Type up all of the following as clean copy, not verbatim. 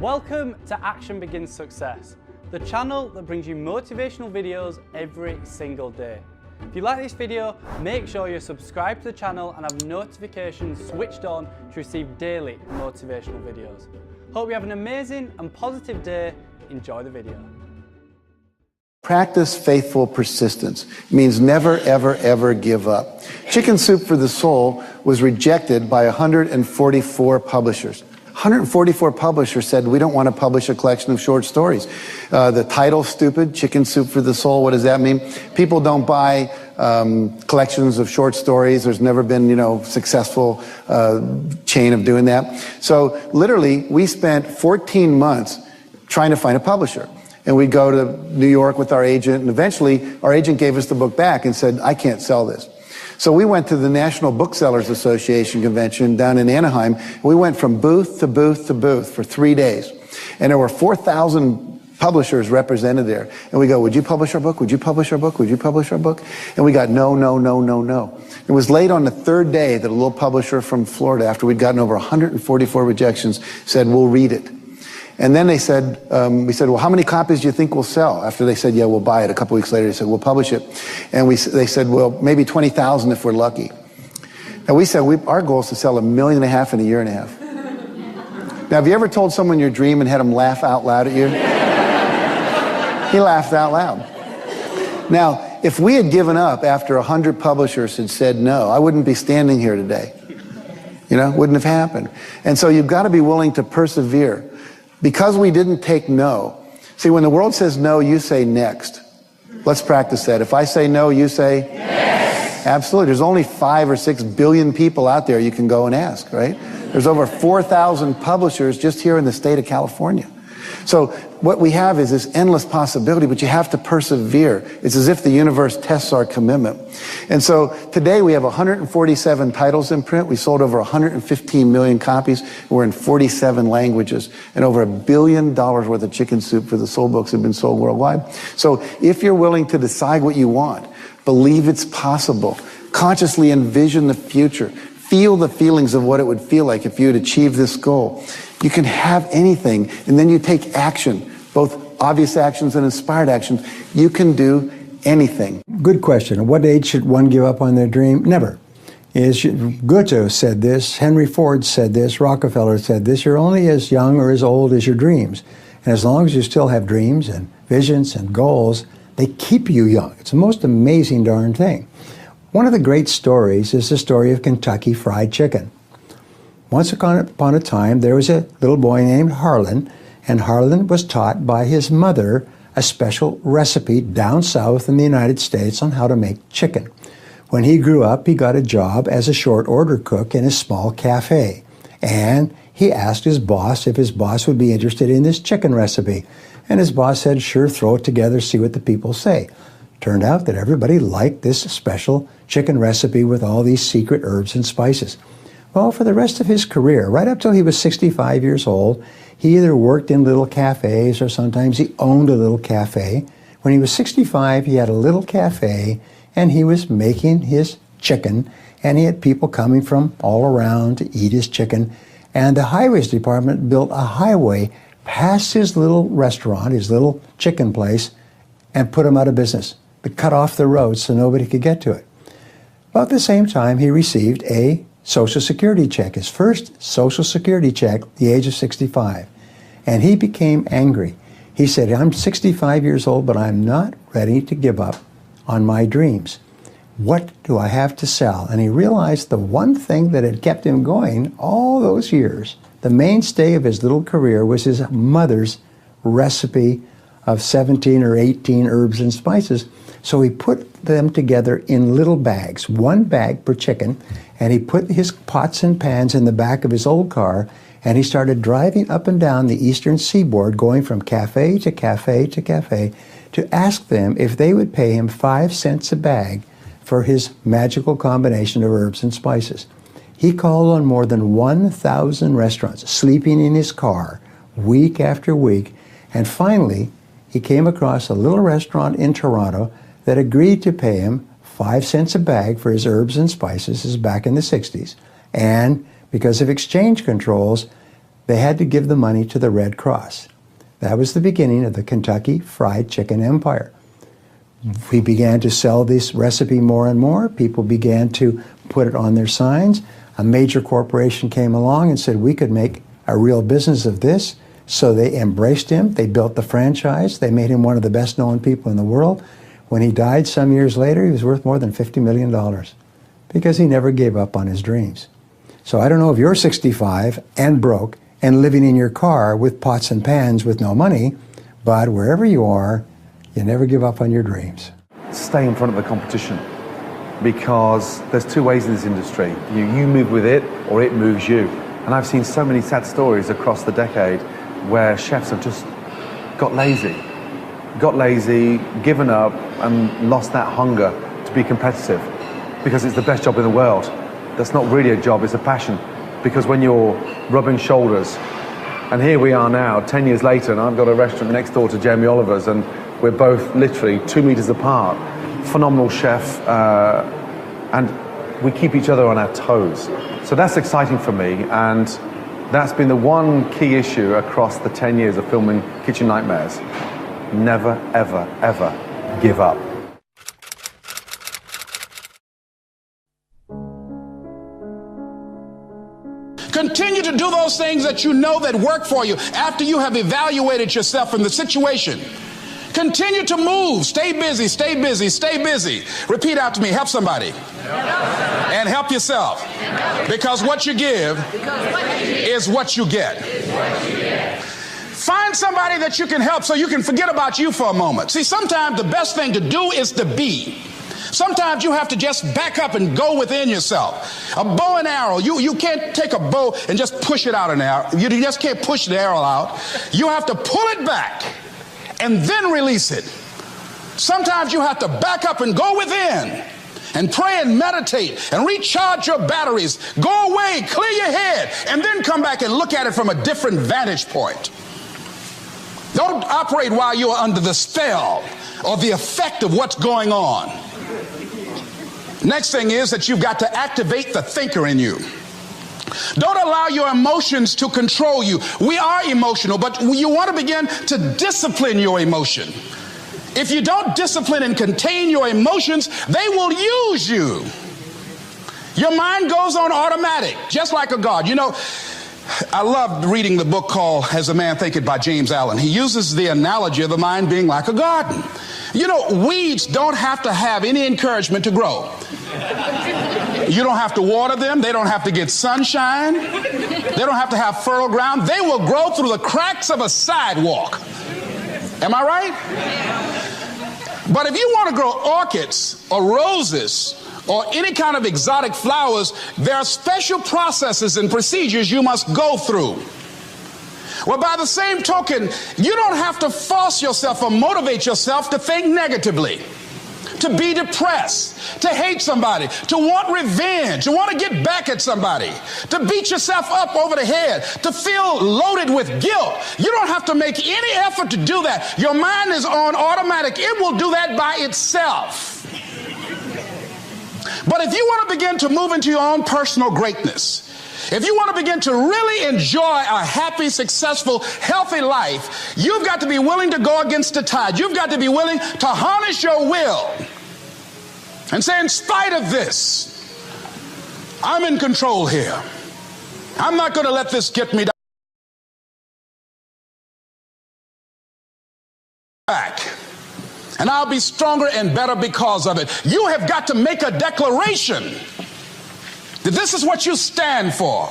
Welcome to Action Begins Success, the channel that brings you motivational videos every single day. If you like this video, make sure you're subscribed to the channel and have notifications switched on to receive daily motivational videos. Hope you have an amazing and positive day. Enjoy the video. Practice faithful persistence. It means never, ever, ever give up. Chicken Soup for the Soul was rejected by 144 publishers. 144 publishers said, we don't want to publish a collection of short stories. The title's stupid, Chicken Soup for the Soul. What does that mean? People don't buy collections of short stories. There's never been, successful chain of doing that. So literally, we spent 14 months trying to find a publisher. And we'd go to New York with our agent, and eventually our agent gave us the book back and said, I can't sell this. So we went to the National Booksellers Association convention down in Anaheim. We went from booth to booth to booth for 3 days. And there were 4,000 publishers represented there. And we go, would you publish our book? Would you publish our book? Would you publish our book? And we got no, no, no, no, no. It was late on the third day that a little publisher from Florida, after we'd gotten over 144 rejections, said, we'll read it. And then they said, we said, well, how many copies do you think we'll sell? After they said, yeah, we'll buy it. A couple weeks later, they said, we'll publish it. And they said, well, maybe 20,000 if we're lucky. And we said, our goal is to sell 1.5 million in a year and a half. Now, have you ever told someone your dream and had them laugh out loud at you? He laughed out loud. Now, if we had given up after 100 publishers had said no, I wouldn't be standing here today. Wouldn't have happened. And so you've got to be willing to persevere. Because we didn't take no. See, when the world says no, you say next. Let's practice that. If I say no, you say? Yes. Absolutely. There's only 5 or 6 billion people out there you can go and ask, right? There's over 4,000 publishers just here in the state of California. So what we have is this endless possibility, but you have to persevere. It's as if the universe tests our commitment. And so today we have 147 titles in print. We sold over 115 million copies. We're in 47 languages. And over $1 billion worth of Chicken Soup for the Soul books have been sold worldwide. So if you're willing to decide what you want, believe it's possible, consciously envision the future, feel the feelings of what it would feel like if you had achieved this goal, you can have anything, and then you take action, both obvious actions and inspired actions. You can do anything. Good question. At what age should one give up on their dream? Never. Goethe said this, Henry Ford said this, Rockefeller said this, you're only as young or as old as your dreams. And as long as you still have dreams and visions and goals, they keep you young. It's the most amazing darn thing. One of the great stories is the story of Kentucky Fried Chicken. Once upon a time, there was a little boy named Harlan, and Harlan was taught by his mother a special recipe down south in the United States on how to make chicken. When he grew up, he got a job as a short order cook in a small cafe, and he asked his boss if his boss would be interested in this chicken recipe. And his boss said, sure, throw it together, see what the people say. Turned out that everybody liked this special chicken recipe with all these secret herbs and spices. Well, for the rest of his career, right up till he was 65 years old, he either worked in little cafes or sometimes he owned a little cafe. When he was 65, he had a little cafe and he was making his chicken, and he had people coming from all around to eat his chicken. And the highways department built a highway past his little restaurant, his little chicken place, and put him out of business. But cut off the road so nobody could get to it. About the same time, he received a Social Security check, his first Social Security check at the age of 65. And he became angry. He said, I'm 65 years old, but I'm not ready to give up on my dreams. What do I have to sell? And he realized the one thing that had kept him going all those years, the mainstay of his little career, was his mother's recipe of 17 or 18 herbs and spices. So he put them together in little bags, 1 bag per chicken, and he put his pots and pans in the back of his old car, and he started driving up and down the eastern seaboard, going from cafe to cafe to cafe, to ask them if they would pay him 5 cents a bag for his magical combination of herbs and spices. He called on more than 1,000 restaurants, sleeping in his car week after week, and finally he came across a little restaurant in Toronto that agreed to pay him 5 cents a bag for his herbs and spices. This is back in the 60s. And because of exchange controls, they had to give the money to the Red Cross. That was the beginning of the Kentucky Fried Chicken empire. We began to sell this recipe more and more. People began to put it on their signs. A major corporation came along and said we could make a real business of this. So they embraced him. They built the franchise. They made him one of the best known people in the world. When he died some years later, he was worth more than $50 million because he never gave up on his dreams. So I don't know if you're 65 and broke and living in your car with pots and pans with no money, but wherever you are, you never give up on your dreams. Stay in front of the competition, because there's two ways in this industry. You move with it or it moves you. And I've seen so many sad stories across the decade where chefs have just got lazy, given up and lost that hunger to be competitive because it's the best job in the world. That's not really a job, it's a passion. Because when you're rubbing shoulders, and here we are now, 10 years later, and I've got a restaurant next door to Jamie Oliver's, and we're both literally 2 meters apart. Phenomenal chef, and we keep each other on our toes. So that's exciting for me, and that's been the one key issue across the 10 years of filming Kitchen Nightmares. Never, ever, ever give up. Continue to do those things that you know that work for you after you have evaluated yourself in the situation. Continue to move. Stay busy, stay busy, stay busy. Repeat after me. Help somebody. And help yourself. Because what you give is what you get. Find somebody that you can help so you can forget about you for a moment. See, sometimes the best thing to do is to be. Sometimes you have to just back up and go within yourself. A bow and arrow, you can't take a bow and just push it out an arrow. You just can't push the arrow out. You have to pull it back and then release it. Sometimes you have to back up and go within and pray and meditate and recharge your batteries. Go away, clear your head, and then come back and look at it from a different vantage point. Don't operate while you're under the spell or the effect of what's going on. Next thing is that you've got to activate the thinker in you. Don't allow your emotions to control you. We are emotional, but you want to begin to discipline your emotion. If you don't discipline and contain your emotions, they will use you. Your mind goes on automatic, just like a guard. You know, I loved reading the book called As a Man Thinketh by James Allen. He uses the analogy of the mind being like a garden. You know, weeds don't have to have any encouragement to grow. You don't have to water them. They don't have to get sunshine. They don't have to have fertile ground. They will grow through the cracks of a sidewalk. Am I right? But if you want to grow orchids or roses or any kind of exotic flowers, there are special processes and procedures you must go through. Well, by the same token, you don't have to force yourself or motivate yourself to think negatively, to be depressed, to hate somebody, to want revenge, to want to get back at somebody, to beat yourself up over the head, to feel loaded with guilt. You don't have to make any effort to do that. Your mind is on automatic. It will do that by itself. But if you want to begin to move into your own personal greatness, if you want to begin to really enjoy a happy, successful, healthy life, you've got to be willing to go against the tide. You've got to be willing to harness your will and say, in spite of this, I'm in control here. I'm not going to let this get me back. And I'll be stronger and better because of it. You have got to make a declaration that this is what you stand for.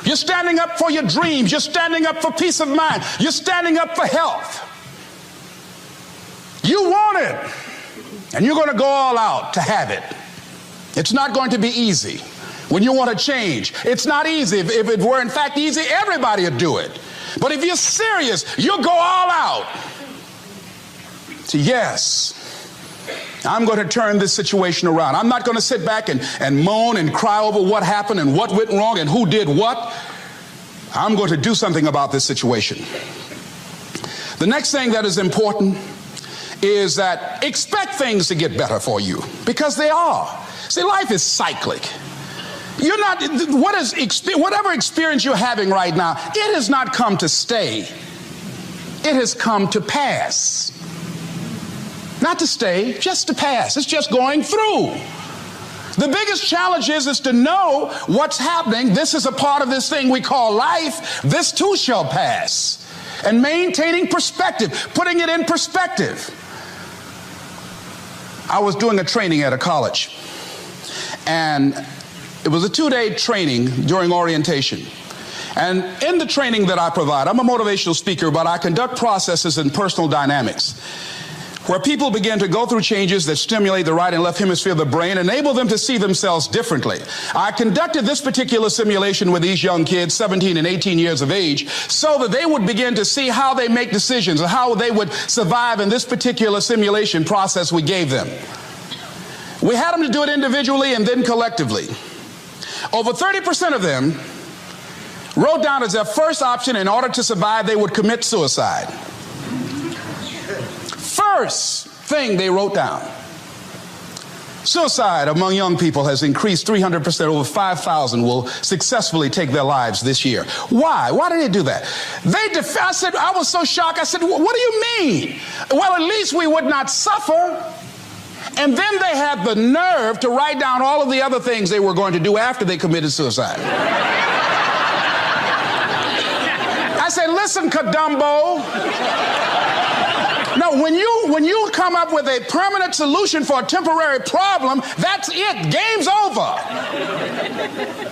You're standing up for your dreams. You're standing up for peace of mind. You're standing up for health. You want it, and you're going to go all out to have it. It's not going to be easy. When you want to change, it's not easy. If it were in fact easy, everybody would do it. But if you're serious, you'll go all out. So yes, I'm going to turn this situation around. I'm not going to sit back and moan and cry over what happened and what went wrong and who did what. I'm going to do something about this situation. The next thing that is important is that expect things to get better for you, because they are. See, life is cyclic. You're not, whatever experience you're having right now, it has not come to stay. It has come to pass. Not to stay, just to pass. It's just going through. The biggest challenge is to know what's happening. This is a part of this thing we call life. This too shall pass. And maintaining perspective, putting it in perspective. I was doing a training at a college, and it was a 2-day training during orientation. And in the training that I provide, I'm a motivational speaker, but I conduct processes in personal dynamics, where people begin to go through changes that stimulate the right and left hemisphere of the brain, enable them to see themselves differently. I conducted this particular simulation with these young kids, 17 and 18 years of age, so that they would begin to see how they make decisions and how they would survive in this particular simulation process we gave them. We had them to do it individually and then collectively. Over 30% of them wrote down as their first option, in order to survive, they would commit suicide. First thing they wrote down. Suicide among young people has increased 300%. Over 5,000 will successfully take their lives this year. Why? Why did they do that? I said, I was so shocked. I said, what do you mean? Well, at least we would not suffer. And then they had the nerve to write down all of the other things they were going to do after they committed suicide. I said, listen, Kadumbo. No, when you come up with a permanent solution for a temporary problem, that's it. Game's over.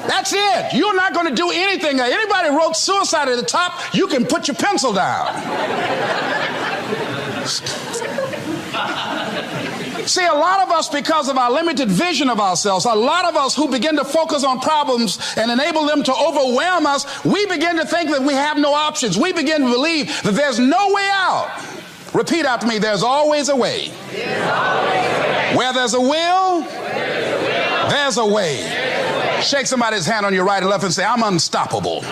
That's it. You're not going to do anything. Anybody wrote suicide at the top, you can put your pencil down. See, a lot of us, because of our limited vision of ourselves, a lot of us who begin to focus on problems and enable them to overwhelm us, we begin to think that we have no options. We begin to believe that there's no way out. Repeat after me, there's always a way. Where there's a will, there's a way. Shake somebody's hand on your right and left and say, I'm unstoppable.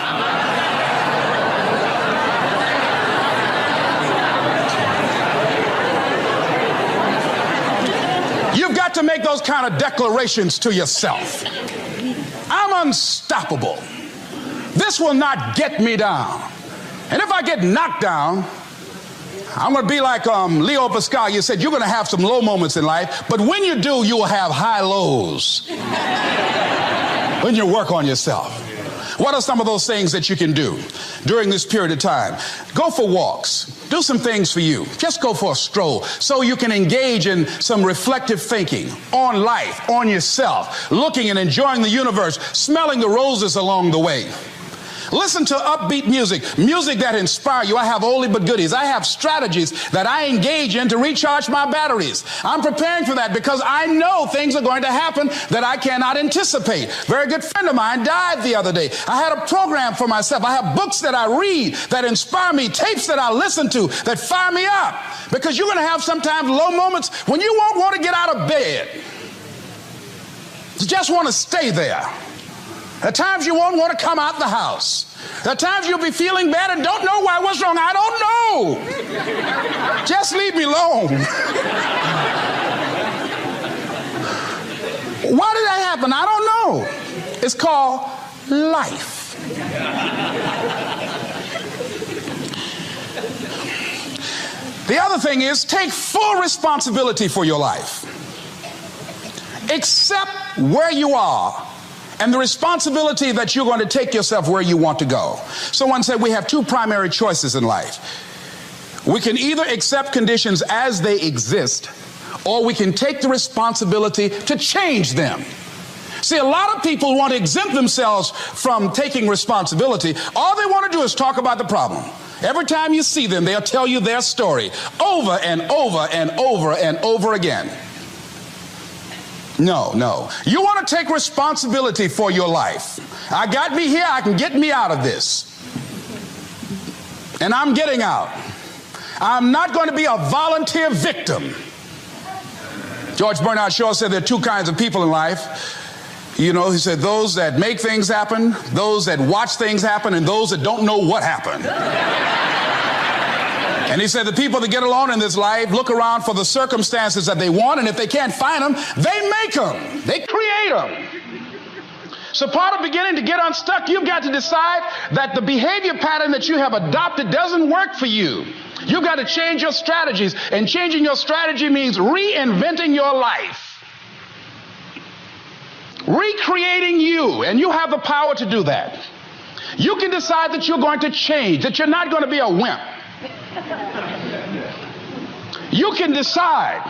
You've got to make those kind of declarations to yourself. I'm unstoppable. This will not get me down. And if I get knocked down, I'm going to be like Leo Pascal. You said you're going to have some low moments in life, but when you do, you will have high lows when you work on yourself. What are some of those things that you can do during this period of time? Go for walks. Do some things for you. Just go for a stroll so you can engage in some reflective thinking on life, on yourself, looking and enjoying the universe, smelling the roses along the way. Listen to upbeat music, music that inspires you. I have oldie but goodies. I have strategies that I engage in to recharge my batteries. I'm preparing for that because I know things are going to happen that I cannot anticipate. A very good friend of mine died the other day. I had a program for myself. I have books that I read that inspire me, tapes that I listen to that fire me up. Because you're going to have sometimes low moments when you won't want to get out of bed. You just want to stay there. At times you won't want to come out the house. At times you'll be feeling bad and don't know why. What's wrong? I don't know. Just leave me alone. Why did that happen? I don't know. It's called life. The other thing is take full responsibility for your life. Accept where you are and the responsibility that you're going to take yourself where you want to go. Someone said we have two primary choices in life. We can either accept conditions as they exist, or we can take the responsibility to change them. See, a lot of people want to exempt themselves from taking responsibility. All they want to do is talk about the problem. Every time you see them, they'll tell you their story over and over and over and over again. No. You want to take responsibility for your life. I got me here, I can get me out of this. And I'm getting out. I'm not going to be a volunteer victim. George Bernard Shaw said there are two kinds of people in life. You know, he said those that make things happen, those that watch things happen, and those that don't know what happened. And he said the people that get along in this life look around for the circumstances that they want, and if they can't find them, they make them. They create them. So part of beginning to get unstuck, you've got to decide that the behavior pattern that you have adopted doesn't work for you. You've got to change your strategies, and changing your strategy means reinventing your life. Recreating you, and you have the power to do that. You can decide that you're going to change, that you're not going to be a wimp. You can decide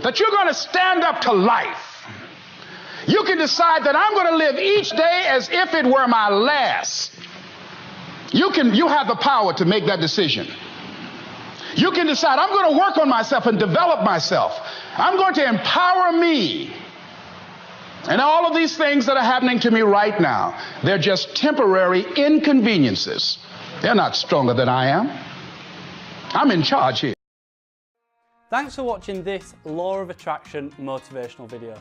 that you're going to stand up to life. You can decide that I'm going to live each day as if it were my last. You have the power to make that decision. You can decide I'm going to work on myself and develop myself. I'm going to empower me. And all of these things that are happening to me right now, they're just temporary inconveniences. They're not stronger than I am. I'm in charge here. Thanks for watching this Law of Attraction motivational video.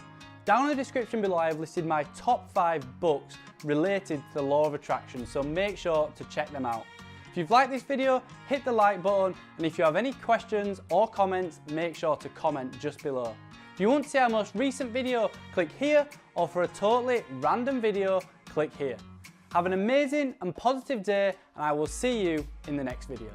Down in the description below I have listed my top 5 books related to the Law of Attraction, so make sure to check them out. If you've liked this video, hit the like button, and if you have any questions or comments, make sure to comment just below. If you want to see our most recent video, click here, or for a totally random video, click here. Have an amazing and positive day, and I will see you in the next video.